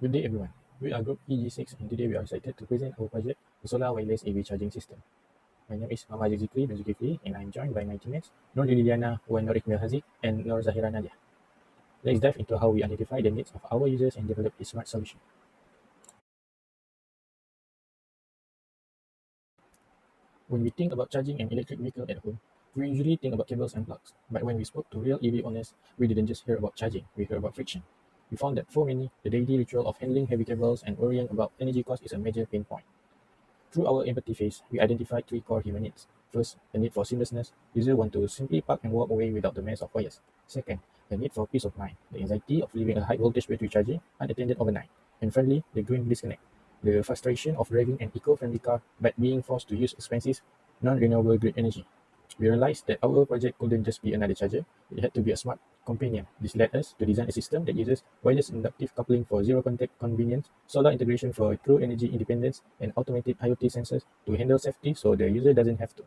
Good day everyone, we are group EG6 and today we are excited to present our project, the Solar Wireless EV Charging System. My name is Muhammad Zikri bin Zulkifli and I am joined by my teammates Nur Liliana, Wan Norik Milhazik and Nur Zahira Nadia. Let's dive into how we identify the needs of our users and develop a smart solution. When we think about charging an electric vehicle at home, we usually think about cables and plugs. But when we spoke to real EV owners, we didn't just hear about charging, we heard about friction. We found that for many, the daily ritual of handling heavy cables and worrying about energy cost is a major pain point. Through our empathy phase, we identified three core human needs. First, the need for seamlessness. Users want to simply park and walk away without the mess of wires. Second, the need for peace of mind. The anxiety of leaving a high voltage battery charging unattended overnight. And finally, the growing disconnect. The frustration of driving an eco-friendly car but being forced to use expensive, non-renewable grid energy. We realized that our project couldn't just be another charger, it had to be a smart companion. This led us to design a system that uses wireless inductive coupling for zero contact convenience, solar integration for true energy independence, and automated IoT sensors to handle safety so the user doesn't have to.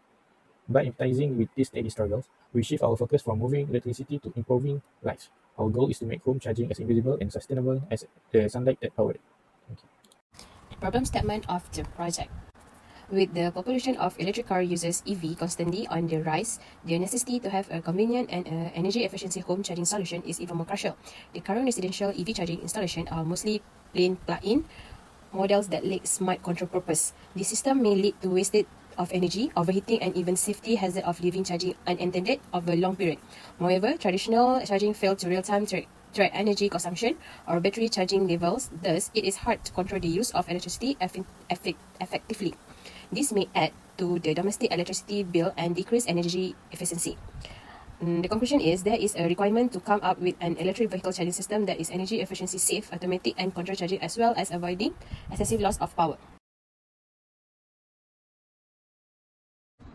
By empathizing with these daily struggles, we shift our focus from moving electricity to improving lives. Our goal is to make home charging as invisible and sustainable as the sunlight that powered it. Thank you. Problem statement of the project. With the population of electric car users EV constantly on the rise, the necessity to have a convenient and energy efficiency home charging solution is even more crucial. The current residential EV charging installation are mostly plain plug-in models that lack smart control purpose. The system may lead to wastage of energy, overheating, and even safety hazard of leaving charging unattended over a long period. Moreover, traditional charging fails to real-time track energy consumption or battery charging levels. Thus, it is hard to control the use of electricity effectively. This may add to the domestic electricity bill and decrease energy efficiency. The conclusion is there is a requirement to come up with an electric vehicle charging system that is energy efficiency safe, automatic, and control charging as well as avoiding excessive loss of power.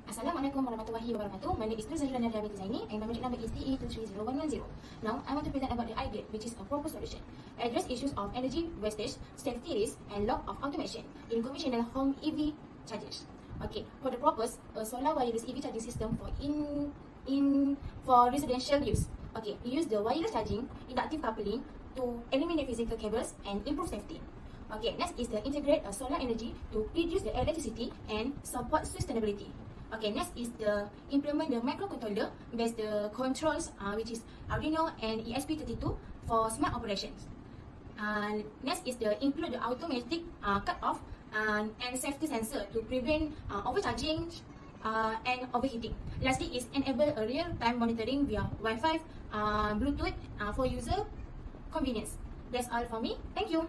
Assalamualaikum warahmatullahi wabarakatuh. My name is Nur Zahira Nadia bin Zaini and my project number is DE230110. Now, I want to present about the idea, which is a proposed solution. Address issues of energy wastage, safety risk, and lack of automation in conventional home EV chargers. Okay, for the purpose, a solar wireless EV charging system for residential use. Okay, we use the wireless charging inductive coupling to eliminate physical cables and improve safety. Okay, next is the integrate solar energy to reduce the electricity and support sustainability. Okay, next is the implement the microcontroller based the controls which is Arduino and ESP32 for smart operations. Next is the include the automatic cut off and safety sensor to prevent overcharging and overheating. Lastly is enable a real-time monitoring via Wi-Fi, Bluetooth for user convenience. That's all for me. Thank you.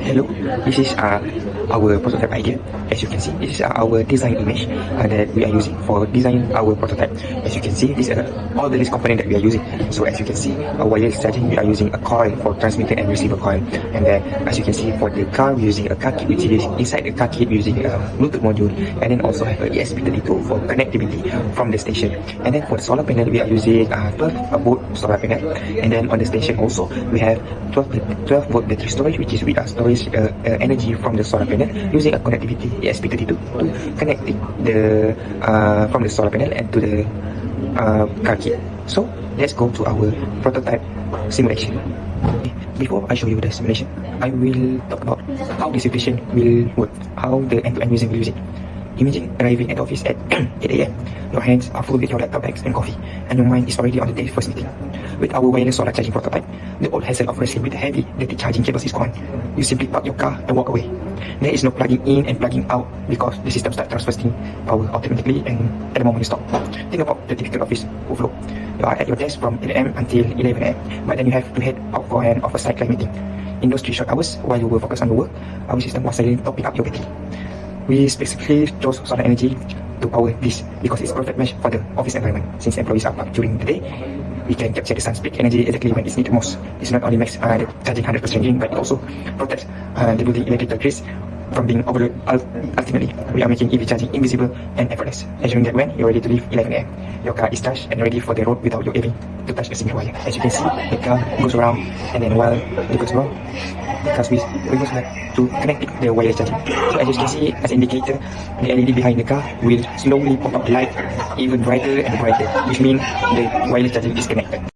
Hello, this is our prototype idea. As you can see, this is our design image that we are using for designing our prototype. As you can see, these are all the list components that we are using. So as you can see, our wireless charging, we are using a coil for transmitter and receiver coil. And then as you can see, for the car, we're using a car kit, which is inside the car kit, we're using a Bluetooth module, and then also have a ESP32 for connectivity from the station. And then for the solar panel, we are using 12-volt solar panel. And then on the station also, we have 12-volt battery storage, which is we are storage energy from the solar panel using a connectivity ESP32 to connect the from the solar panel and to the car kit. So let's go to our prototype simulation. Before I show you the simulation, I will talk about how the simulation will work, how the end-to-end user will use it. Imagine arriving at the office at 8 AM. Your hands are full with your laptop bags and coffee, and your mind is already on the day's first meeting. With our wireless solar charging prototype, the old hassle of wrestling with the heavy, dirty charging cables is gone. You simply park your car and walk away. There is no plugging in and plugging out because the system starts transferring power automatically and at the moment you stop. Think about the typical office workflow. You are at your desk from 8 AM until 11 AM, but then you have to head out for an oversight client meeting. In those 3 short hours, while you were focused on your work, our system was silently topping up your battery. We specifically chose solar energy to power this because it's a perfect match for the office environment. Since employees are parked during the day, we can capture the sun's peak energy exactly when it's needed most. This not only makes the charging 100% green, but it also protects the building electrical grids from being overloaded. Ultimately, we are making EV charging invisible and effortless, ensuring that when you're ready to leave 11 AM, your car is charged and ready for the road without you having to touch a single wire. As you can see, the car goes around, and then while it goes around, the car switch goes back to connect the wireless charging. So as you can see, as an indicator, the LED behind the car will slowly pop up the light even brighter and brighter, which means the wireless charging is connected.